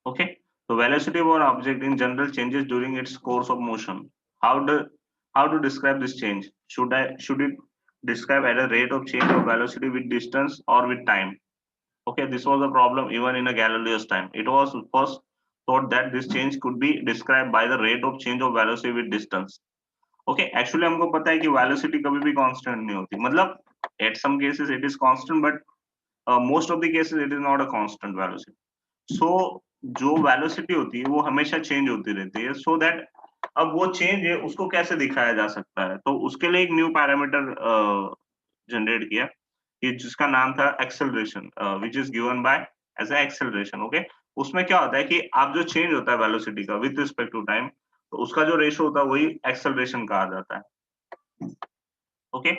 Okay, so velocity of an object in general changes during its course of motion. How do how to describe this change? Should it describe at a rate of change of velocity with distance or with time? Okay, this was a problem even in a Galileo's time. It was first thought that this change could be described by the rate of change of velocity with distance. Okay actually हमको पता है कि velocity कभी भी constant नहीं होती, मतलब at some cases it is constant but most of the cases it is not a constant velocity. So जो वेलोसिटी होती है वो हमेशा चेंज होती रहती है, सो दैट अब वो चेंज है उसको कैसे दिखाया जा सकता है, तो उसके लिए एक न्यू पैरामीटर जनरेट किया कि जिसका नाम था acceleration, which is given by as a acceleration. Okay, उसमें क्या होता है कि आप जो चेंज होता है वेलोसिटी का विद रिस्पेक्ट टू टाइम, तो उसका जो रेशियो होता है वही एक्सेलरेशन कहा जाता है. Okay,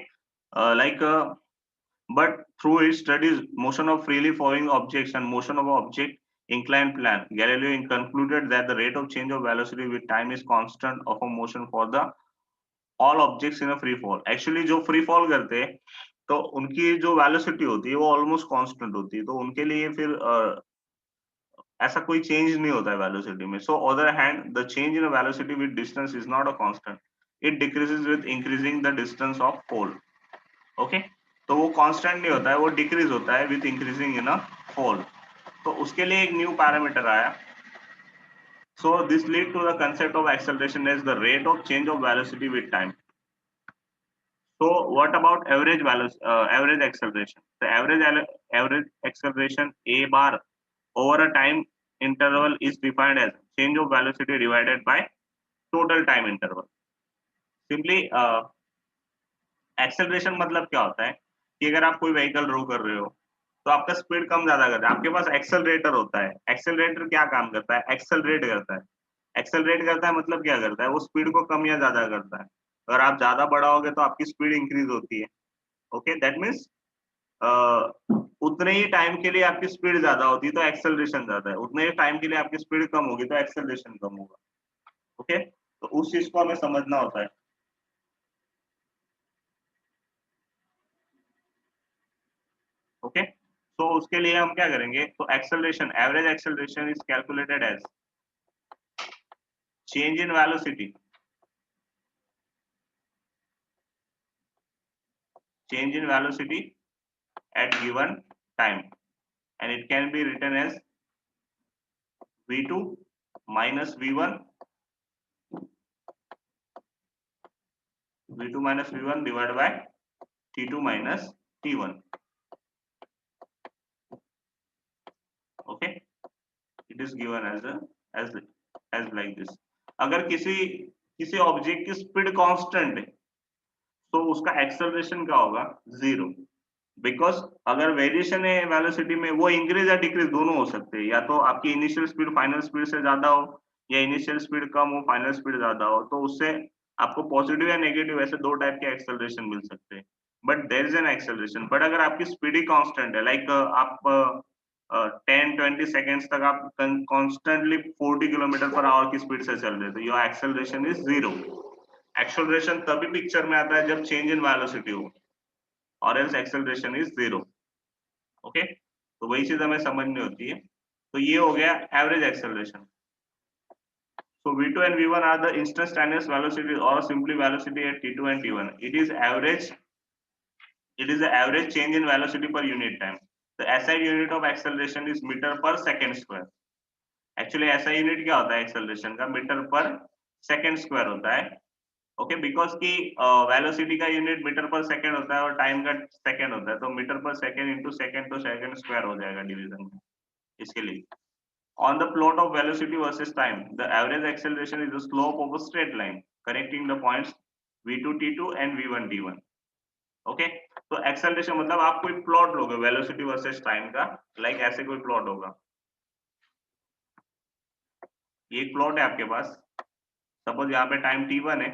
like but through its studies motion of freely falling objects and motion of object inclined plane, Galileo concluded that the rate of change of velocity with time is constant of a motion for the all objects in a free fall. Actually जो free fall करते हैं तो उनकी जो velocity होती है वो almost constant होती है, तो उनके लिए फिर ऐसा कोई चेंज नहीं होता है वेलोसिटी में. So other hand the change in velocity with distance is not a constant, it decreases with increasing the distance of pole. Okay, तो वो कांस्टेंट नहीं होता है, वो डिक्रीज होता है विद इंक्रीजिंग इन अ पोल. तो उसके लिए एक न्यू पैरामीटर आया. So this lead to the concept of acceleration as the rate of change of velocity with time. So what about average average acceleration? The average acceleration a bar over a time interval is defined as change of velocity divided by total time interval. Simply acceleration मतलब क्या होता है कि अगर आप कोई vehicle draw कर रहे हो तो आपका स्पीड कम ज्यादा करता है, आपके पास एक्सेलरेटर होता है. एक्सेलरेटर क्या काम करता है? एक्सेलरेट करता है. एक्सेलरेट करता है मतलब क्या करता है? वो स्पीड को कम या ज्यादा करता है. अगर आप ज्यादा बढ़ाओगे तो आपकी स्पीड इंक्रीज होती है. ओके, दैट मीन्स उतने ही टाइम के लिए आपकी स्पीड ज्यादा होती है तो एक्सेलरेशन ज्यादा है, उतने ही टाइम के लिए आपकी स्पीड कम होगी तो एक्सेलरेशन कम होगा. ओके, तो उस चीज को हमें समझना होता है. ओके, तो उसके लिए हम क्या करेंगे, तो acceleration average acceleration is calculated as change in velocity, change in velocity at given time, and it can be written as v2 minus v1 divided by t2 minus t1. Okay, it is given as like this. अगर किसी object की speed constant है तो उसका acceleration क्या होगा? Zero. Because अगर variation है वेलोसिटी में, वो इंक्रीज या डिक्रीज दोनों हो सकते हैं, या तो आपकी इनिशियल स्पीड फाइनल स्पीड से ज्यादा हो या इनिशियल स्पीड कम हो फाइनल स्पीड ज्यादा हो, तो उससे आपको पॉजिटिव या नेगेटिव ऐसे दो टाइप के एक्सेलरेशन मिल सकते हैं. But there is an acceleration. But अगर आपकी स्पीड ही कांस्टेंट है, लाइक आप 10-20 सेकेंड्स तक आप कॉन्स्टेंटली 40 किलोमीटर पर आवर की स्पीड से चल रहे, तो your acceleration is zero. Acceleration तभी पिक्चर में आता है जब चेंज इन वेलोसिटी हो, और else acceleration is zero. Okay, तो वही चीज हमें समझनी होती है. तो ये हो गया average acceleration. So v2 and v1 are the instantaneous velocity or simply velocity at t2 and t1. It is the average change in velocity per unit time. The SI unit of acceleration is meter per second square. Actually SI unit क्या होता है acceleration का? Metre पर second square होता है. Okay, because की velocity का unit metre पर सेकंड होता है और टाइम का सेकंड होता है, तो मीटर पर सेकंड इंटू सेकंड, तो सेकंड स्क्वायर हो जाएगा डिवीजन में. इसके लिए on the plot of velocity versus time, the average acceleration is the slope of a straight line connecting the points v2 t2 and v1 t1. Okay, तो acceleration मतलब आप कोई प्लॉट लोगे वेलोसिटी वर्सेस टाइम का, like ऐसे कोई plot होगा. ये एक प्लॉट है आपके पास, सपोज यहाँ पे टाइम t1 है,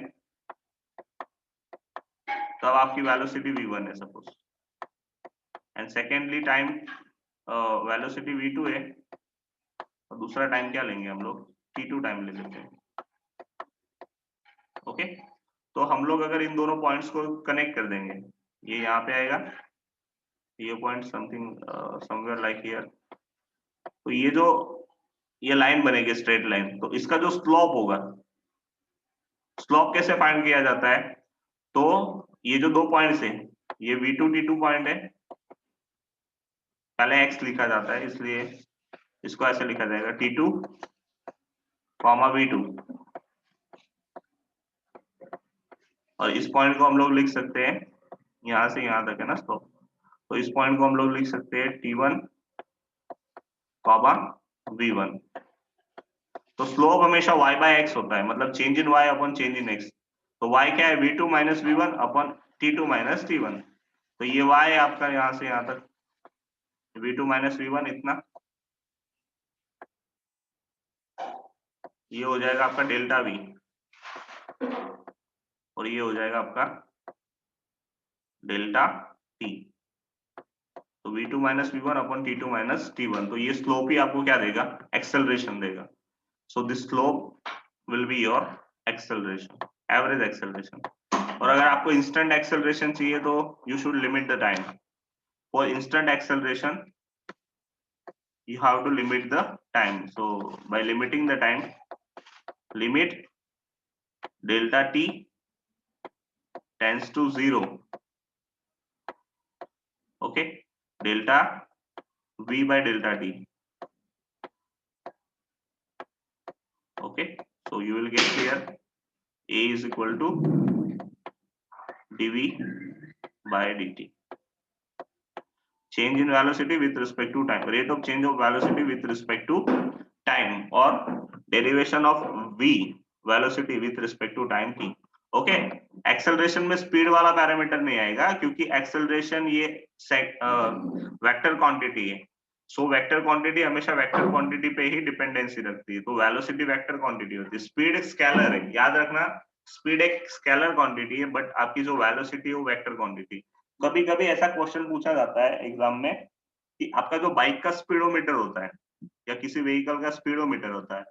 तब आपकी वेलोसिटी v1 है suppose, and secondly time velocity v2 है, और दूसरा टाइम क्या लेंगे हम लोग? t2 टाइम ले लेते हैं. ओके, तो हम लोग अगर इन दोनों पॉइंट्स को कनेक्ट कर देंगे, ये यहाँ पे आएगा, ये point something somewhere like here, तो ये जो ये लाइन बनेगी स्ट्रेट लाइन, तो इसका जो स्लोप होगा, स्लोप कैसे फाइंड किया जाता है? तो ये जो 2 पॉइंट्स है, ये V2 T2 पॉइंट है, पहले x लिखा जाता है इसलिए इसको ऐसे लिखा जाएगा T2 V2, और इस पॉइंट को हम लोग लिख सकते हैं यहां से यहां तक है ना स्लोप, तो इस पॉइंट को हम लोग लिख सकते हैं T1 V1। तो स्लोप हमेशा y बाय x होता है, मतलब change in y upon change in x। तो y क्या है? V2 minus V1 upon T2 minus T1। तो ये y है आपका यहां से यहां तक V2 माइनस V1 इतना, ये हो जाएगा आपका डेल्टा V, और ये हो जाएगा आपका डेल्टा T। तो V2 minus V1 upon T2 minus T1, तो ये स्लोप ही आपको क्या देगा? एक्सेलरेशन देगा। So this slope will be your acceleration, average acceleration. और अगर आपको इंस्टेंट एक्सेलरेशन चाहिए तो you should limit the time. For instant acceleration you have to limit the time. So by limiting the time, limit delta t tends to 0. Okay, delta v by delta t. Okay, so you will get here a is equal to dv by dt. Change in velocity with respect to time, rate of change of velocity with respect to time, or derivation of v velocity with respect to time t. Okay, acceleration में speed वाला parameter नहीं आएगा क्योंकि acceleration ये vector quantity है। So vector quantity हमेशा vector quantity पे ही dependency रखती है, तो वेलोसिटी वेक्टर क्वांटिटी होती है। स्पीड एक स्केलर है, याद रखना, स्पीड एक स्केलर क्वांटिटी है, बट आपकी जो वेलोसिटी है वो वेक्टर क्वांटिटी। कभी कभी ऐसा क्वेश्चन पूछा जाता है एग्जाम में कि आपका जो बाइक का स्पीडोमीटर होता है या किसी व्हीकल का स्पीडोमीटर होता है,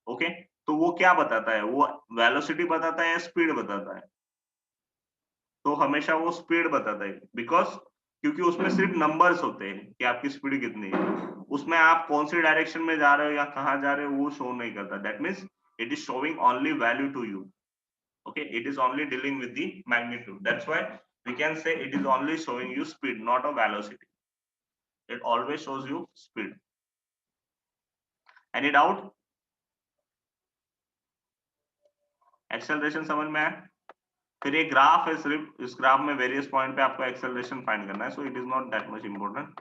ओके, तो वो क्या बताता है? वो वेलोसिटी बताता है या स्पीड बताता है? तो हमेशा वो स्पीड बताता है, बिकॉज क्योंकि उसमें सिर्फ नंबर्स होते हैं कि आपकी स्पीड कितनी है, उसमें आप कौन सी डायरेक्शन में जा रहे हो या कहाँ जा रहे हो वो शो नहीं करता। That means it is showing only value to you. Okay, it is only dealing with the magnitude. That's why we can say it is only showing you speed, not a velocity. It always shows you speed. Any doubt? Acceleration समझ में आया? फिर ये graph है, सिर्फ इस graph में various point पे आपको एक्सेलरेशन फाइंड करना है, so it is not that much important.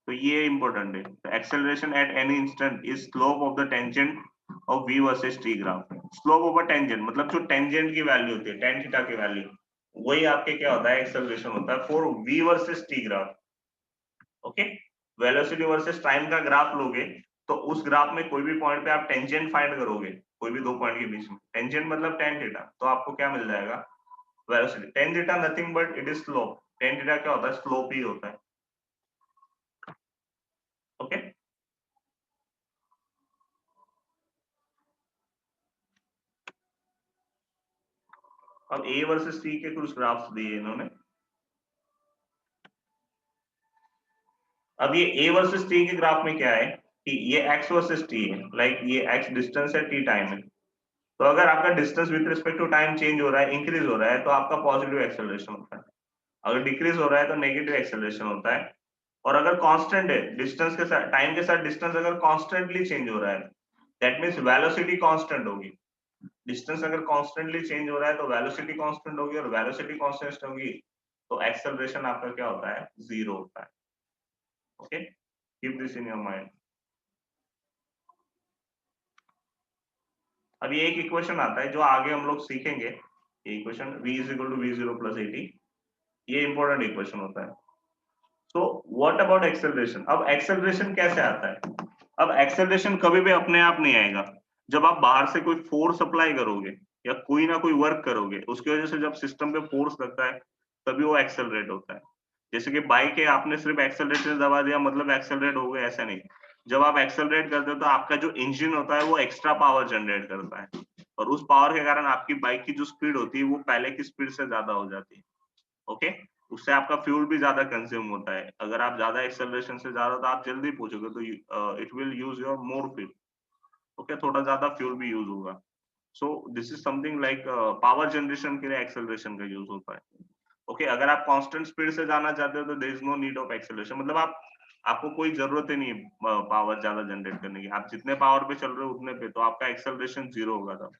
तो ये इंपॉर्टेंट है। तो acceleration at any instant is slope of the tangent of v versus t graph. Slope over tangent मतलब जो टेंजेंट की वैल्यू होती है, tan थीटा की वैल्यू, वही आपके क्या होता है? एक्सेलरेशन होता है for v versus t graph. Okay, velocity versus time का ग्राफ लोगे तो उस ग्राफ में कोई भी पॉइंट पे आप टेंजेंट फाइंड करोगे, कोई भी दो पॉइंट के बीच में, टेंजेंट मतलब tan थीटा, तो आपको क्या मिल जाएगा? Velocity. tan theta nothing but it is slope. tan theta क्या होता है? स्लोप ही होता है। ओके, अब a वर्सेस t के कुछ ग्राफ्स दिए इन्होंने। अब ये a वर्सेस t के ग्राफ में क्या है कि ये x वर्सेस t है, लाइक ये x डिस्टेंस है, t टाइम है। तो अगर आपका distance with respect to time change हो रहा है, इंक्रीज हो रहा है, तो आपका पॉजिटिव एक्सेलरेशन होता है। अगर डिक्रीज हो रहा है तो नेगेटिव एक्सेलरेशन होता है। और अगर कांस्टेंट है, डिस्टेंस के साथ, टाइम के साथ डिस्टेंस अगर कांस्टेंटली चेंज हो रहा है, दैट मींस वेलोसिटी कांस्टेंट होगी। डिस्टेंस अगर कांस्टेंटली चेंज हो रहा है तो वेलोसिटी कांस्टेंट होगी, और वेलोसिटी कांस्टेंट होगी तो एक्सेलरेशन आपका क्या होता है? जीरो होता है। Okay, keep this in your mind. अब ये एक इक्वेशन आता है जो आगे हम लोग सीखेंगे, ये equation v is equal to v0 plus 80, ये इंपॉर्टेंट इक्वेशन होता है। So what about acceleration? अब एक्सेलरेशन कैसे आता है? अब एक्सेलरेशन कभी भी अपने आप नहीं आएगा। जब आप बाहर से कोई फोर्स अप्लाई करोगे या कोई ना कोई वर्क करोगे, उसकी वजह से जब सिस्टम पे फोर्स लगता है तभी वो एक्सेलरेट होता है। जैसे कि बाइक है, आपने सिर्फ एक्सेलरेटर दबा दिया मतलब एक्सेलरेट हो गया, ऐसा नहीं। जब आप एक्सेलरेट करते हो तो आपका जो इंजन होता है वो एक्स्ट्रा पावर जनरेट करता है, और उस पावर के कारण आपकी बाइक की जो स्पीड होती है वो पहले की स्पीड से ज्यादा हो जाती है। ओके, उससे आपका फ्यूल भी ज्यादा कंज्यूम होता है। अगर आप ज्यादा एक्सेलरेशन से जा रहे हो तो आप जल्दी पहुंचोगे, तो it will use your more fuel. Okay, थोड़ा ज्यादा फ्यूल भी यूज होगा। So this is something like power generation के लिए एक्सेलरेशन का यूज होता है। ओके, अगर आप कांस्टेंट स्पीड से जाना चाहते हो तो there is no need of acceleration, मतलब आपको कोई जरूरत ही नहीं पावर ज्यादा जनरेट करने की। आप जितने पावर पे चल रहे हो उतने पे, तो आपका एक्सेलरेशन जीरो होगा तब।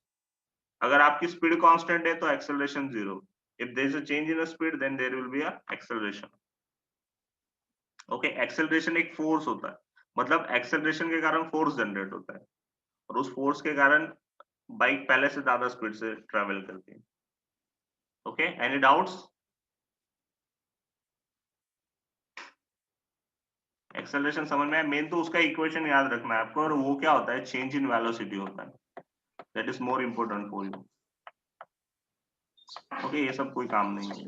अगर आपकी स्पीड कांस्टेंट है तो acceleration zero. If there is a change in speed then there will be a acceleration. Okay, acceleration एक फोर्स होता है, मतलब एक्सेलरेशन के कारण फोर्स जनरेट होता है, और उस फोर्स के कारण बाइक पहले से ज्यादा स्पीड से ट्रेवल करती है। Okay, any doubts? एक्सेलरेशन समझ में आया? मेन तो उसका इक्वेशन याद रखना है आपको, और वो क्या होता है, चेंज इन वेलोसिटी होता है। That is more important for you. Okay, ये सब कोई काम नहीं है।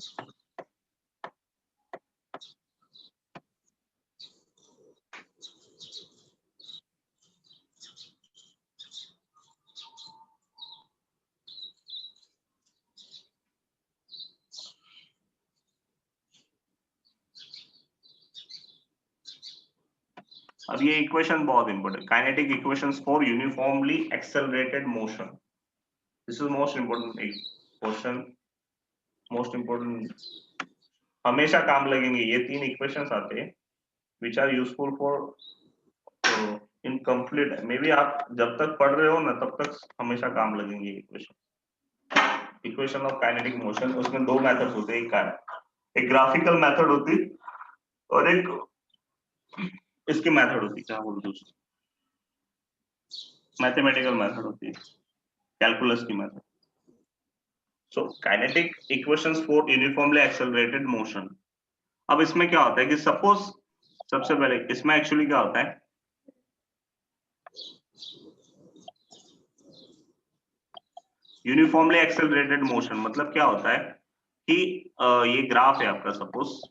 अब ये इक्वेशन बहुत important, kinetic equations for uniformly accelerated motion. This is most important question, most important, हमेशा काम लगेंगे ये तीन इक्वेशंस आते हैं which are useful for in complete. May be आप जब तक पढ़ रहे हो ना तब तक हमेशा काम लगेंगे equation. Equation of kinetic motion, उसमें दो मेथड्स होते हैं, एक ग्राफिकल मेथड होती है और एक इसकी मेथड होती है, क्या बोलते हैं, मैथमेटिकल मेथड होती है, कैलकुलस की method. So kinetic equations for uniformly accelerated motion. अब इसमें क्या होता है कि सपोज, सबसे पहले इसमें एक्चुअली क्या होता है, यूनिफॉर्मली एक्सेलरेटेड मोशन मतलब क्या होता है कि ये ग्राफ है आपका, सपोज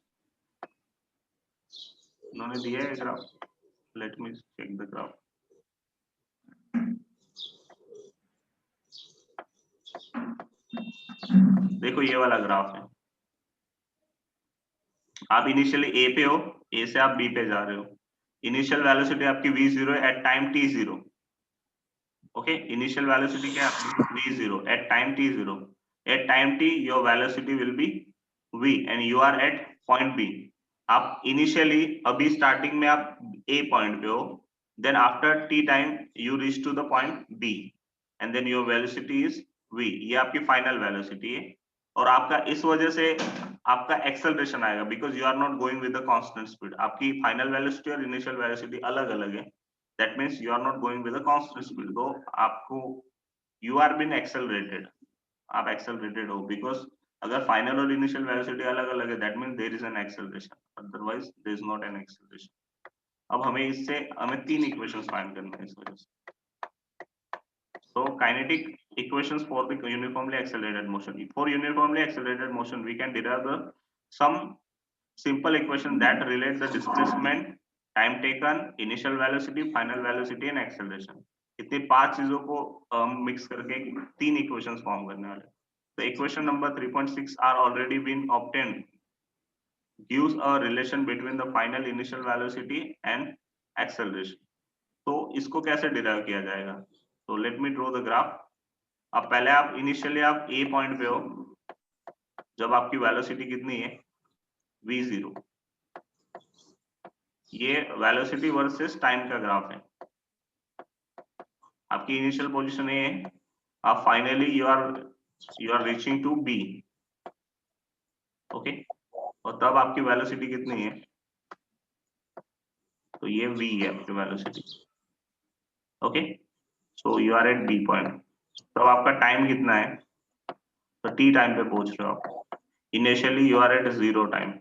उन्होंने दिया है graph, let me check the graph. देखो ये वाला ग्राफ है, आप इनिशियली ए पे हो, ए से आप बी पे जा रहे हो, इनिशियल वेलोसिटी आपकी v0 at time t0। Okay, initial velocity क्या है, v0 at time t0। At time t your velocity will be v and you are at point b। आप इनिशियली अभी स्टार्टिंग में आप a पॉइंट पे हो, then after t time you reach to the point b and then your velocity is v। ये आपकी final velocity है, और आपका इस वजह से आपका एक्सेलरेशन आएगा, because you are not going with the constant speed. आपकी फाइनल वेलोसिटी और इनिशियल वेलोसिटी अलग अलग है, that means you are not going with the constant speed, तो आपको यू आर बीन एक्सेलरेटेड, आप एक्सेलरेटेड हो, बिकॉज अगर फाइनल और इनिशियल वेलोसिटी अलग अलग है that means there is an acceleration, otherwise there is not an acceleration. अब हमें इससे तीन इक्वेशंस फाइंड करने हैं इस वजह से। So kinetic equations for the uniformly accelerated motion. For uniformly accelerated motion, we can derive some simple equation that relate the displacement, time taken, initial velocity, final velocity and acceleration. इतनी पांच चीजों को mix करके तीन equations form करने वाले। तो equation number 3.6 are already been obtained, gives a relation between the final initial velocity and acceleration. तो इसको कैसे डिराइव किया जाएगा? तो let me draw the graph. अब पहले आप इनिशियली आप ए पॉइंट पे हो, जब आपकी वेलोसिटी कितनी है, v0। ये वेलोसिटी वर्सेस टाइम का ग्राफ है। आपकी इनिशियल पोजीशन ए है, आप finally you are reaching to B. Okay, और तब आपकी वेलोसिटी कितनी है, तो ये v है आपकी velocity. Okay, so you are at B point, तब आपका टाइम कितना है, तो t टाइम पे पहुंच रहे हो आप। Initially you are at 0 time.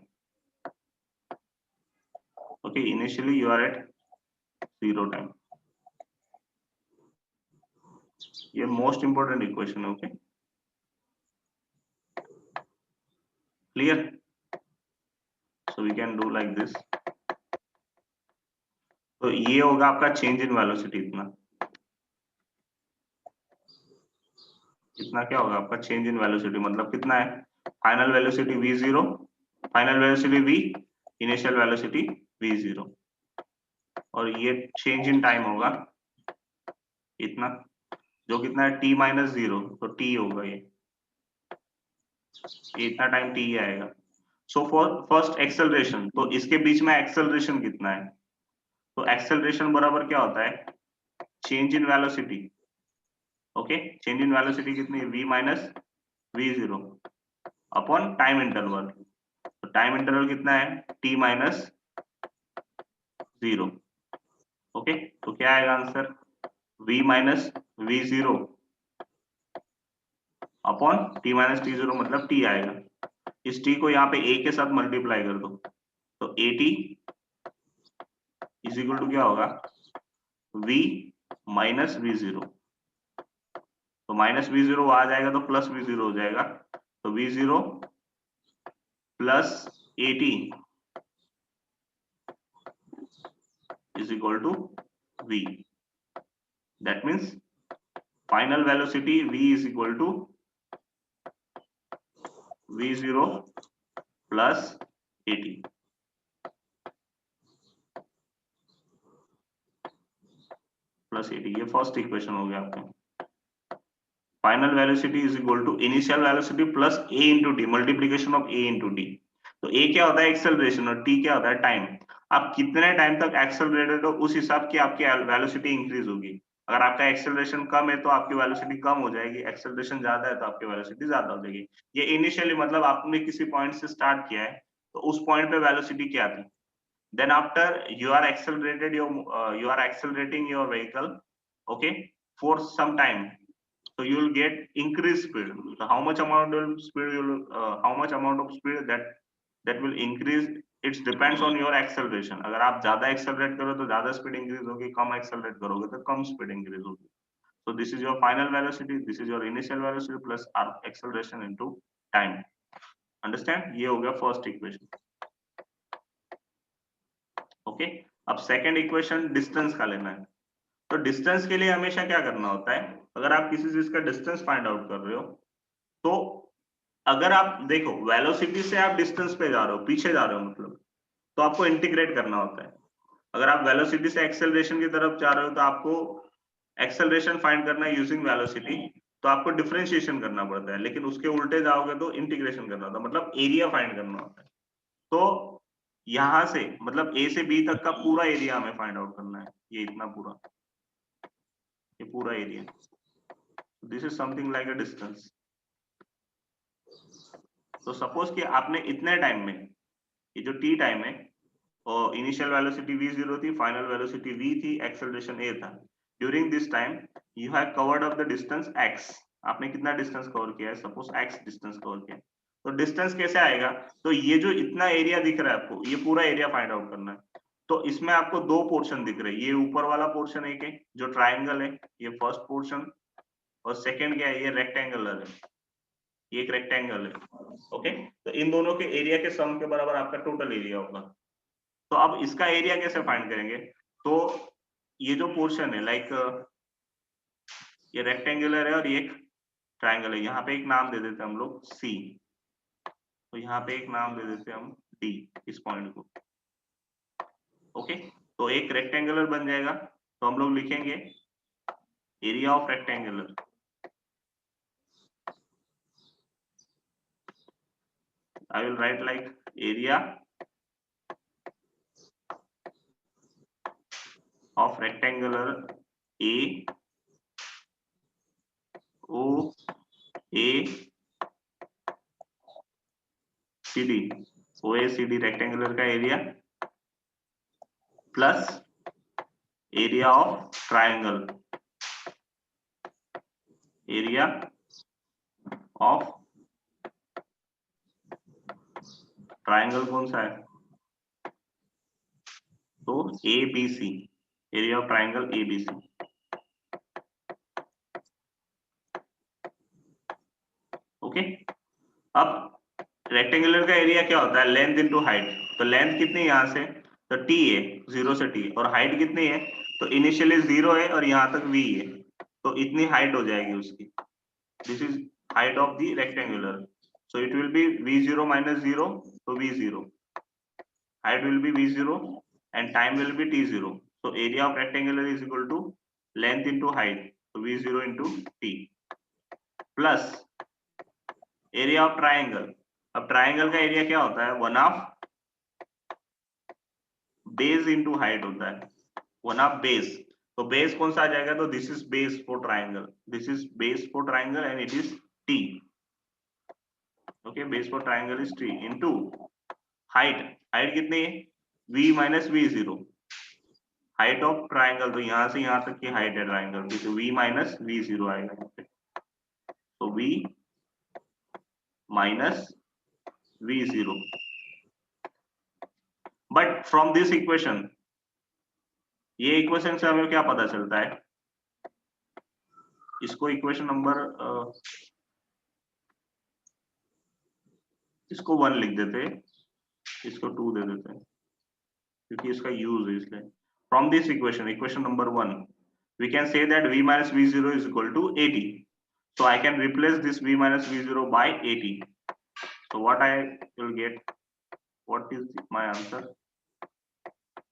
Okay, initially you are at 0 time. ये मोस्ट इंपोर्टेंट इक्वेशन है। Okay, clear? So we can do like this. तो ये होगा आपका चेंज इन वेलोसिटी, इतना इतना क्या होगा आपका चेंज इन वेलोसिटी, मतलब कितना है, final velocity v0, final velocity v, initial velocity v0, और ये चेंज इन टाइम होगा, इतना, जो कितना है t माइनस 0, तो t होगा ये इतना टाइम t आएगा। सो फॉर फर्स्ट एक्सेलरेशन, तो इसके बीच में एक्सेलरेशन कितना है, तो एक्सेलरेशन बराबर क्या होता है, change in velocity. Okay, change in velocity कितनी है, v minus v0 upon time interval. तो टाइम इंटरवल कितना है, t माइनस 0। ओके, तो क्या आएगा answer, v minus v0 upon t minus t0 मतलब t आएगा। इस t को यहाँ पे a के साथ मल्टीप्लाई कर दो, तो at इज इक्वल टू क्या होगा, v माइनस v0। तो माइनस v0 आ जाएगा तो प्लस v0 हो जाएगा, तो v0 plus at is equal to v। That means final velocity v is equal to v0 plus 80 plus 80, ये फर्स्ट इक्वेशन हो गया आपका। Final velocity is equal to initial velocity plus a into T, multiplication of a into T. तो a क्या होता है acceleration और t क्या होता है टाइम। आप कितने टाइम तक एक्सेलरेटेड हो उस हिसाब की आपकी वेलोसिटी इंक्रीज होगी। अगर आपका एक्सेलरेशन कम है तो आपकी वेलोसिटी कम हो जाएगी, एक्सेलरेशन ज्यादा है तो आपकी वेलोसिटी ज्यादा हो जाएगी। ये इनिशियली मतलब आपने किसी पॉइंट से स्टार्ट किया है तो उस पॉइंट पे वेलोसिटी क्या थी, then after you are accelerated your you are accelerating your vehicle, okay, for some time, so you will get increased speed. So how much amount of speed you will how much amount of speed that will increase, it depends on your acceleration. अगर आप ज्यादा accelerate करो तो ज्यादा speed increase होगी, कम accelerate करोगे तो कम speed increase होगी। So this is your final velocity, this is your initial velocity plus acceleration into time. Understand? ये हो गया first equation. ओके, अब सेकंड इक्वेशन डिस्टेंस का लेना है। तो डिस्टेंस के लिए हमेशा क्या करना होता है, अगर आप किसी चीज का डिस्टेंस फाइंड आउट कर रहे हो तो अगर आप देखो वेलोसिटी से आप डिस्टेंस पे जा रहे हो, पीछे जा रहे हो मतलब, तो आपको इंटीग्रेट करना होता है। अगर आप वेलोसिटी से एक्सेलरेशन की तरफ जा रहे हो तो आपको एक्सेलरेशन फाइंड करना है यूजिंग वेलोसिटी, तो आपको डिफरेंशिएशन करना पड़ता है। लेकिन उसके उल्टे जाओगे तो इंटीग्रेशन करना होता है, मतलब एरिया फाइंड करना होता है। तो यहां से मतलब ए से बी तक का पूरा एरिया हमें फाइंड आउट करना है, ये इतना पूरा, ये पूरा area, this is something like a distance. तो सपोज कि आपने इतने टाइम में, ये जो टी टाइम है और इनिशियल वेलोसिटी v0 थी, फाइनल वेलोसिटी v थी, एक्सेलरेशन a था, during this time you have covered up the distance x। आपने कितना डिस्टेंस कवर किया है, सपोज x डिस्टेंस कवर किया है। तो डिस्टेंस कैसे आएगा, तो ये जो इतना एरिया दिख रहा है आपको, ये पूरा एरिया फाइंड आउट करना है। तो इसमें आपको दो पोर्शन दिख रहे हैं, ये ऊपर वाला पोर्शन एक है जो ट्राइंगल है, ये फर्स्ट पोर्शन, और सेकंड क्या है, ये रेक्टेंगुलर है, ये एक रेक्टेंगल है। ओके, तो इन दोनों के एरिया के सम के बराबर आपका टोटल एरिया होगा। तो अब इसका एरिया कैसे फाइंड करेंगे, तो ये जो पोर्शन है लाइक ये रेक्टेंगुलर है और ये एक ट्राइंगल है, यहाँ पे एक नाम दे देते हैं हम लोग सी, तो यहाँ पे एक नाम दे देते हैं हम डी इस पॉइंट को। ओके, तो एक रेक्टेंगुलर बन जाएगा, तो हम लोग लिखेंगे area of rectangular, I will write like area of rectangular A O A C D, OACD rectangular का area plus area of triangle, area of triangle कौन सा है, तो ABC, area of triangle ABC। Okay, अब rectangular का area क्या होता है, लेंथ इनटू हाइट। तो लेंथ कितनी है यहाँ से, तो t है, 0 से t, और हाइट कितनी है, तो इनिशियली 0 है और यहाँ तक v है, तो इतनी हाइट हो जाएगी उसकी। This is height of the rectangular, so it will be v0 minus 0, so v0, height will be v0 and time will be t0, so area of rectangular is equal to length into height, तो v0 into T, plus area of triangle. अब triangle का area क्या होता है, 1/2 base into height होता है, 1/2 base. तो base कौन सा आ जाएगा, तो this is base for triangle, this is base for triangle and it is T. Okay, base for triangle is T into height, height कितनी है, v minus v0, height of triangle, तो यहां से यहां तक की हाइट है ट्राइंगल की, तो v माइनस v0 आएगा यहाँ पे, तो v minus v0। But from this equation, ये इक्वेशन से हमें क्या पता चलता है, इसको इक्वेशन नंबर इसको 1 लिख देते, इसको 2 दे देते हैं क्योंकि इसका यूज है इसलिए। From this equation, equation number 1, we can say that v minus v0 is equal to 80. So I can replace this v minus v0 by 80. So what I will get, what is my answer?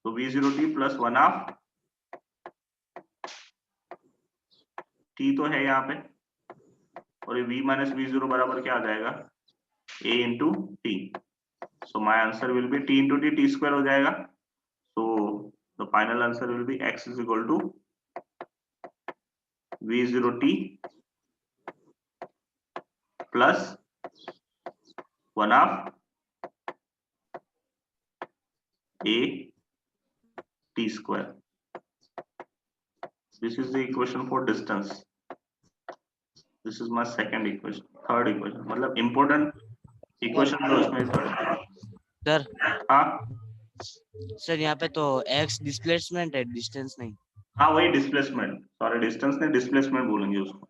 So v0t plus 1/2 t तो है यहाँ पे, और ये v minus v0 बराबर क्या आ जाएगा, a into t. So my answer will be t into t, t square हो जाएगा। So the final answer will be x is equal to v0t plus 1/2 a t square. This is the equation for distance. This is my second equation, third equation, मतलब important equation जो इसमें sir हाँ sir यहाँ पे तो x displacement है, distance नहीं। हाँ वही डिस्प्लेसमेंट, सॉरी डिस्टेंस नहीं, डिस्प्लेसमेंट बोलेंगे उसको,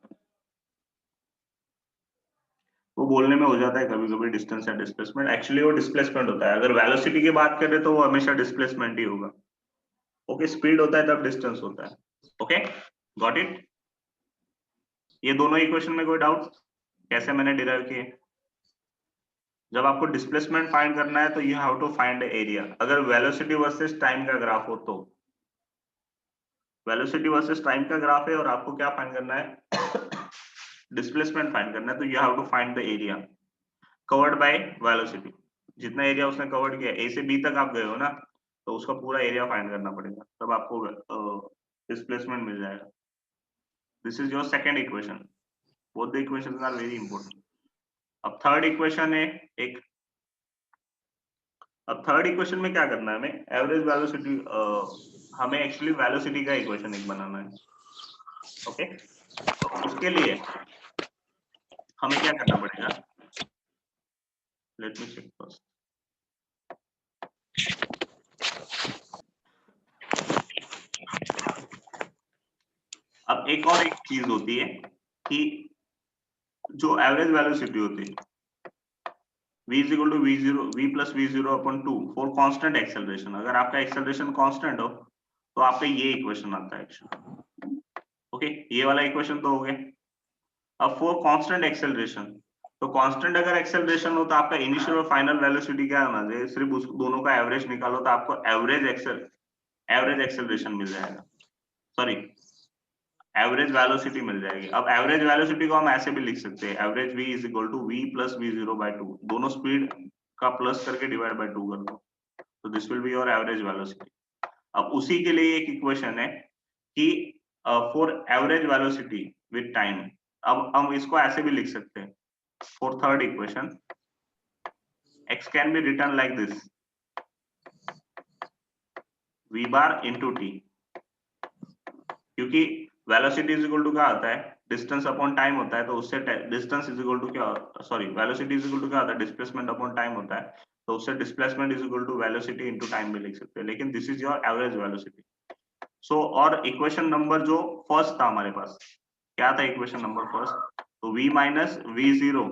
वो बोलने में हो जाता है कभी कभी डिस्टेंस या डिस्प्लेसमेंट, एक्चुअली वो डिस्प्लेसमेंट होता है। अगर वेलोसिटी की बात करें तो वो हमेशा डिस्प्लेसमेंट ही होगा। ओके, स्पीड होता है तब डिस्टेंस होता है। Okay, got it. ये दोनों इक्वेशन में कोई डाउट कैसे मैंने डिराइव किए? जब आपको डिस्प्लेसमेंट फाइंड करना है तो you have to find area. अगर वेलोसिटी वर्सेस टाइम का ग्राफ हो तो, वेलोसिटी वर्सेस टाइम का ग्राफ है और आपको क्या फाइंड करना है डिस्प्लेसमेंट फाइंड करना है, तो you have to find the area covered by velocity. जितना एरिया उसने कवर्ड किया, ए से बी तक आप गए हो ना, तो उसका पूरा एरिया फाइंड करना पड़ेगा, तब आपको डिस्प्लेसमेंट मिल जाएगा। This is your second equation. Both the equations are very important. अब थर्ड इक्वेशन है एक, अब थर्ड इक्वेशन में क्या करना है हमें, एवरेज वेलोसिटी, हमें एक्चुअली वेलोसिटी का इक्वेशन एक बनाना है। ओके, तो उसके लिए हमें क्या करना पड़ेगा, लेट मी चेक फर्स्ट। अब एक और एक चीज होती है कि जो एवरेज वेलोसिटी होती है, v is equal to v0, v plus v0 upon 2 for constant acceleration। अगर आपका एक्सेलरेशन कांस्टेंट हो तो आपका ये इक्वेशन आता है एक्चुअली। ओके, ये वाला इक्वेशन तो हो गया। अब फॉर कांस्टेंट एक्सेलरेशन, तो कांस्टेंट अगर एक्सेलरेशन हो तो आपका इनिशियल और फाइनल वेलोसिटी क्या होना चाहिए, सिर्फ उस दोनों का एवरेज निकालो तो आपको एवरेज एक्सेलरेशन मिल जाएगा, सॉरी एवरेज वेलोसिटी मिल जाएगी। अब एवरेज वेलोसिटी को हम ऐसे भी लिख सकते हैं, average v is equal to v plus v0 by 2, दोनों स्पीड का प्लस करके डिवाइड बाय 2 कर दो, तो this will be your average velocity. अब उसी के लिए एक इक्वेशन है कि for average velocity with time, अब हम इसको ऐसे भी लिख सकते हैं, for third equation x can be return like this, v bar into T, क्योंकि वेलोसिटी इज इक्वल टू क्या आता है, डिस्टेंस अपॉन टाइम होता है, तो उससे डिस्टेंस इज इक्वल टू क्या, sorry velocity is equal to क्या होता है, डिस्प्लेसमेंट अपॉन टाइम होता है, तो उससे displacement is equal to velocity into time भी लिख सकते हैं, लेकिन this is your average velocity. So और इक्वेशन नंबर जो फर्स्ट था हमारे पास, क्या था इक्वेशन नंबर फर्स्ट, तो v minus v0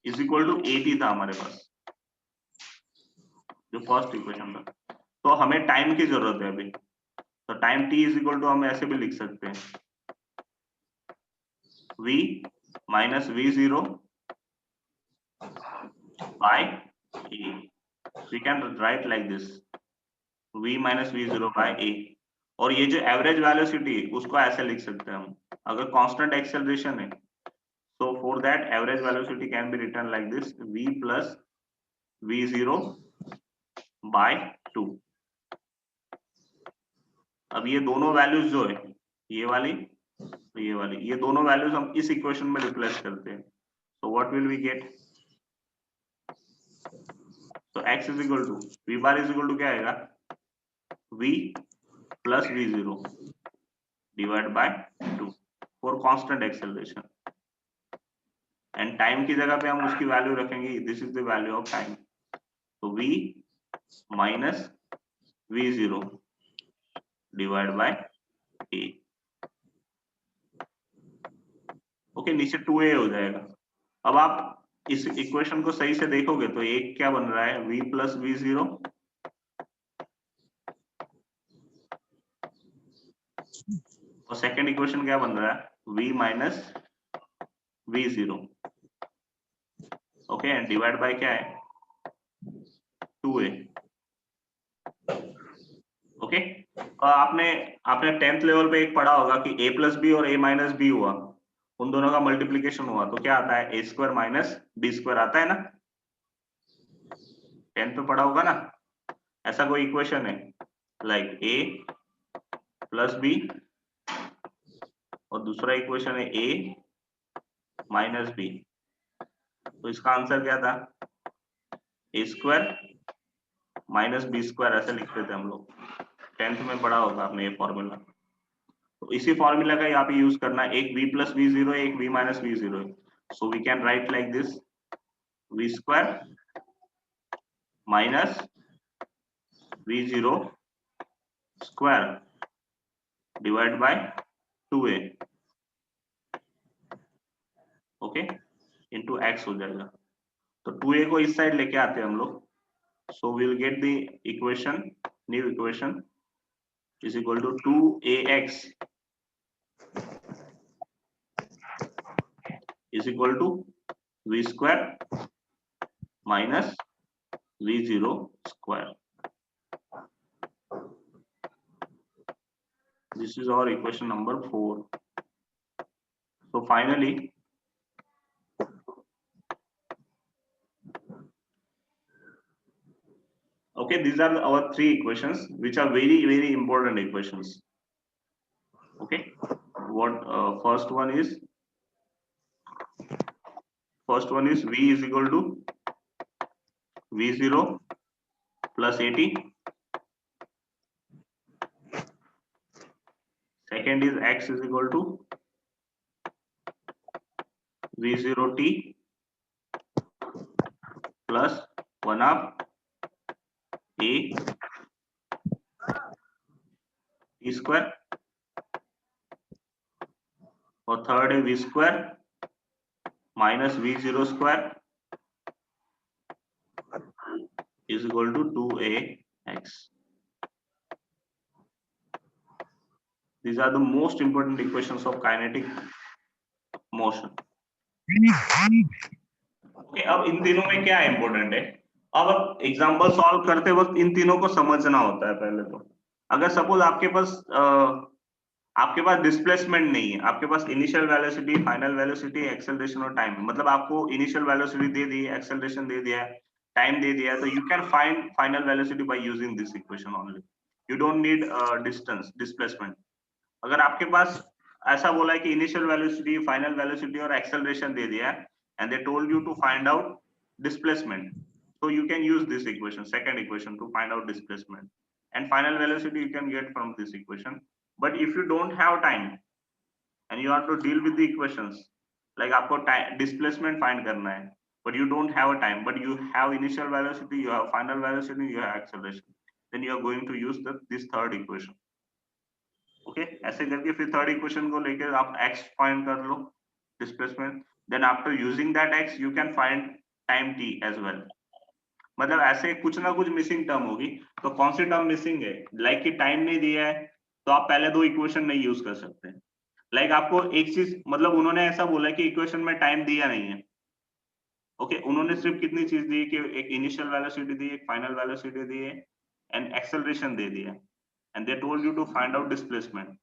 is equal to 80 था हमारे पास, जो फर्स्ट इक्वेशन था। तो हमें टाइम की जरूरत है अभी, तो time t is equal to हम ऐसे भी लिख सकते हैं, v minus v0 by a, we can write like this, v minus v0 by a, और ये जो एवरेज वेलोसिटी उसको ऐसे लिख सकते हैं हम, अगर कांस्टेंट एक्सेलरेशन है so for that average velocity can be written like this, v plus v0 by 2. अब ये दोनों वैल्यूज जो है, ये वाली तो ये वाली, ये दोनों वैल्यूज हम इस इक्वेशन में रिप्लेस करते हैं, so what will we get? So x is equal to v bar is equal to क्या आएगा, v plus v0 divided by 2 for constant acceleration. And time की जगह पे हम उसकी वैल्यू रखेंगे, this is the value of time, तो v minus v0 divide by a. Okay, नीचे 2a हो जाएगा. अब आप इस इक्वेशन को सही से देखोगे तो एक क्या बन रहा है, v प्लस v0 और सेकेंड इक्वेशन क्या बन रहा है, v minus v0. Okay, and divide by क्या है, 2a. ओके, आपने 10th लेवल पे एक पढ़ा होगा कि a प्लस बी और a माइनस बी हुआ, उन दोनों का मल्टीप्लीकेशन हुआ तो क्या आता है, a square minus B square आता है ना, 10th पे पढ़ा होगा ना. ऐसा कोई इक्वेशन है लाइक a प्लस बी और दूसरा इक्वेशन है a माइनस बी, तो इसका आंसर क्या था, a square minus B square ऐसे लिखते थे हम लोग, 10th में पढ़ा होगा आपने ये फॉर्मूला. तो इसी फॉर्मूला का यहाँ पे यूज करना है, एक v प्लस v0 है, एक v माइनस v0 है, so we can write like this, v square minus v0 square divide by 2a, okay, into x हो जाएगा. तो 2a को इस साइड लेके आते हैं हम लोग, so we will get the equation, new equation is equal to 2ax is equal to v square minus v0 square. This is our equation number 4. So finally, okay, these are our 3 equations which are very, very important equations. Okay, what first one is v is equal to v0 plus 80. Second is x is equal to v0t plus 1 half a t square, और third है v square minus v0 square is equal to 2ax. These are the most important equations of kinetic motion. Okay, अब इन तीनों में क्या important है, अब example solve करते वक्त इन तीनों को समझना होता है पहले तो. अगर सपोज आपके पास डिस्प्लेसमेंट नहीं है, आपके पास initial velocity, final velocity, acceleration और टाइम, मतलब आपको इनिशियल वेलोसिटी दे दी है, एक्सेलरेशन दे दिया है, टाइम दे दिया है, तो you can find final velocity by using this equation only. You don't need distance, displacement. अगर आपके पास ऐसा बोला है कि इनिशियल वेलोसिटी, फाइनल वेलोसिटी और एक्सेलरेशन दे दिया है and they told you to find out displacement, so you can use this equation, second equation, to find out displacement, and final velocity you can get from this equation. But if you don't have time and you have to deal with the equations, like आपको displacement find करना है, but you don't have a time, but you have initial velocity, you have final velocity, you have acceleration, then you are going to use this third equation. Okay, ऐसे करके फिर third equation को लेकर आप x find कर लो, displacement. Then after using that x you can find time t as well. मतलब ऐसे कुछ ना कुछ मिसिंग टर्म होगी, तो कौन सी टर्म मिसिंग है, लाइक कि टाइम नहीं दिया है तो आप पहले दो इक्वेशन नहीं यूज कर सकते. लाइक आपको एक चीज, मतलब उन्होंने ऐसा बोला कि इक्वेशन में टाइम दिया नहीं है. ओके, उन्होंने सिर्फ कितनी चीज दी कि एक इनिशियल वेलोसिटी दी, एक फाइनल वेलोसिटी दी है, एंड एक्सेलरेशन दे दिया, and they told you to find out displacement.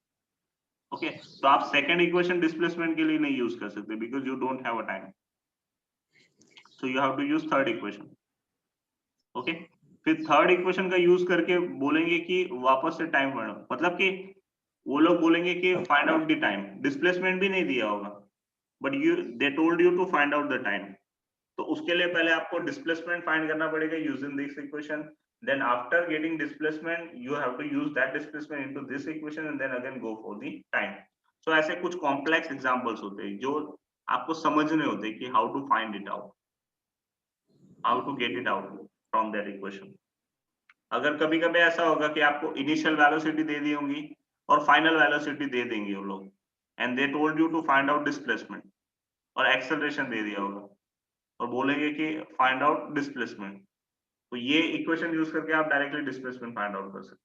Okay, तो आप second equation displacement के लिए नहीं use कर सकते because you don't have a time. So you have to use third equation. Okay, फिर थर्ड इक्वेशन का यूज करके बोलेंगे कि वापस से टाइम बढ़ो, मतलब कि वो लोग बोलेंगे कि find out the time, displacement भी नहीं दिया होगा, but you they told you to find out the time. तो उसके लिए पहले आपको डिस्प्लेसमेंट फाइंड करना पड़ेगा using this equation. Then after getting displacement you have to use that displacement into this equation and then again go for the time. So ऐसे कुछ complex examples होते हैं जो आपको समझने होते हैं कि how to find it out, how to get it out from that equation. अगर कभी कभी ऐसा होगा कि आपको इनिशियल वेलोसिटी दे दी होंगी और फाइनल वेलोसिटी दे देंगे वो लोग, and they told you to find out displacement, और एक्सेलरेशन दे दिया होगा और बोलेंगे कि फाइंड आउट डिस्प्लेसमेंट. तो ये इक्वेशन यूज करके आप डायरेक्टली डिस्प्लेसमेंट फाइंड आउट कर सकते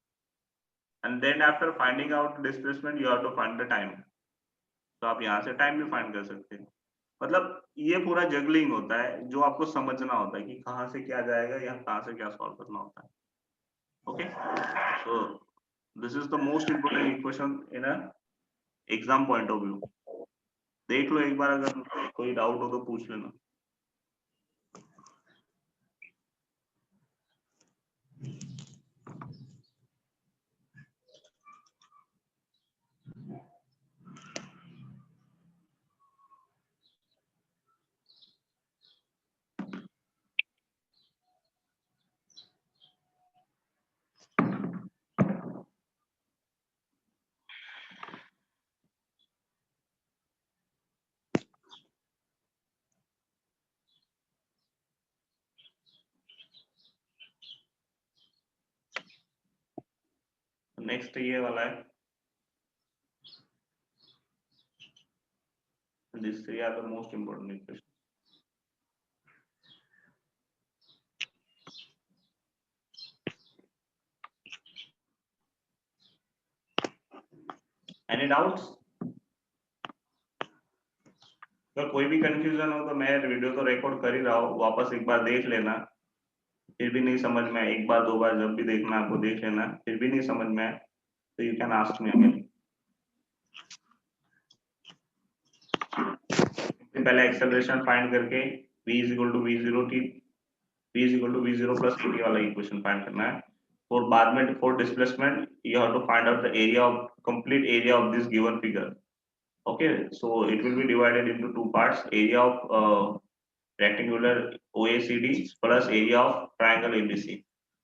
हैं. And then after finding out displacement you have to find the time. तो आप यहाँ से टाइम भी फाइंड कर सकते हैं. मतलब ये पूरा जगलिंग होता है जो आपको समझना होता है कि कहाँ से क्या जाएगा या कहाँ से क्या सॉल्व करना होता है. Okay, so this is the most important equation in a exam point of view. देख लो एक बार, अगर कोई डाउट हो तो पूछ लेना. नेक्स्ट ये वाला है. These three are the most important equations. Any doubts? अगर कोई भी कंफ्यूजन हो तो मैं वीडियो तो रिकॉर्ड कर ही रहा हूँ, वापस एक बार देख लेना. फिर भी नहीं समझ में आए, एक बार दो बार जब भी देखना आपको देख लेना. फिर भी नहीं समझ में आए तो you can ask me again. पहले एक्सेलरेशन फाइंड करके v is equal to v0 t, v is equal to v0 plus t वाला इक्वेशन फाइंड करना है. और बाद में for displacement you have to find out the area of complete area of this given figure. Okay, so it will be divided into two parts: area of rectangular OECD plus area of triangle ABC.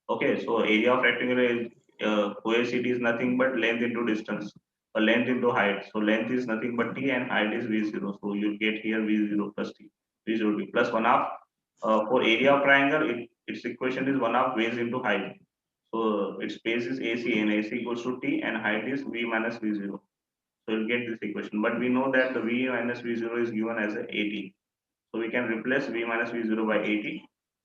Okay, so area of rectangular OECD is nothing but length into distance, or length into height. So length is nothing but t and height is v0. So you get here v0 plus t, v0 t plus 1 half. For area of triangle, its equation is 1 half base into height. So its base is AC and AC equals to t and height is v minus v0. So you'll get this equation, but we know that the v minus v0 is given as a 80. So we can replace v minus v0 by 80.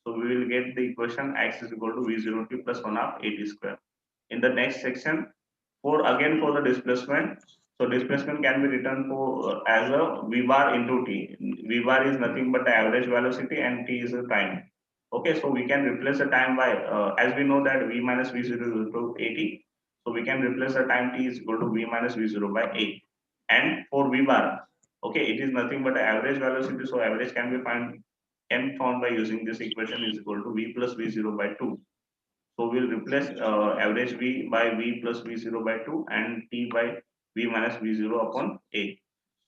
So we will get the equation x is equal to v0 t plus 1 half 80 square. In the next section, for the displacement, so displacement can be written for as a v bar into t. V bar is nothing but the average velocity and t is the time. Okay, so we can replace the time by as we know that v minus v0 is equal to 80. So we can replace the time t is equal to v minus v0 by 8. And for v bar, okay, it is nothing but the average velocity. So average can be found by using this equation is equal to v plus v0 by 2. So we'll replace average v by v plus v0 by 2 and t by v minus v0 upon a.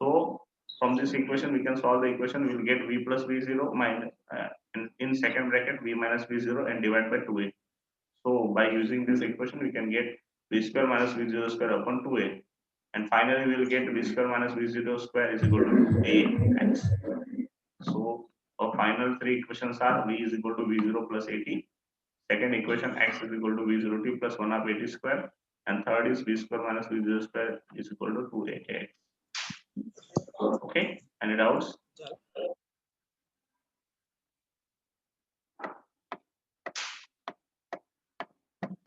So from this equation we can solve the equation. We'll get v plus v0 minus in second bracket v minus v0 and divide by 2a. So by using this equation we can get v square minus v0 square upon 2a. And finally we will get v square minus v0 square is equal to ax. So our final three equations are v is equal to v0 plus 80. Second equation x is equal to v0 t plus 1 half 80 square. And third is v square minus v0 square is equal to 2ax. Okay, any doubts?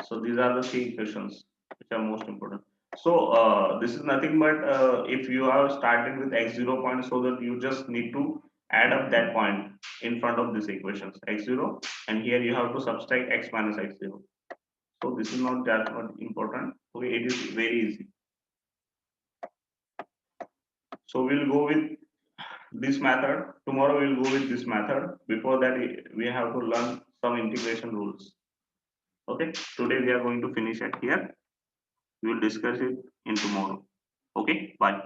So these are the three equations which are most important. So this is nothing but if you have started with x0 point, so that you just need to add up that point in front of this equations x0, and here you have to subtract x minus x0. So this is not that much important. Okay, it is very easy. So we'll go with this method. Tomorrow we'll go with this method. Before that, we have to learn some integration rules. Okay, today we are going to finish it here. We will discuss it in tomorrow. Okay, bye.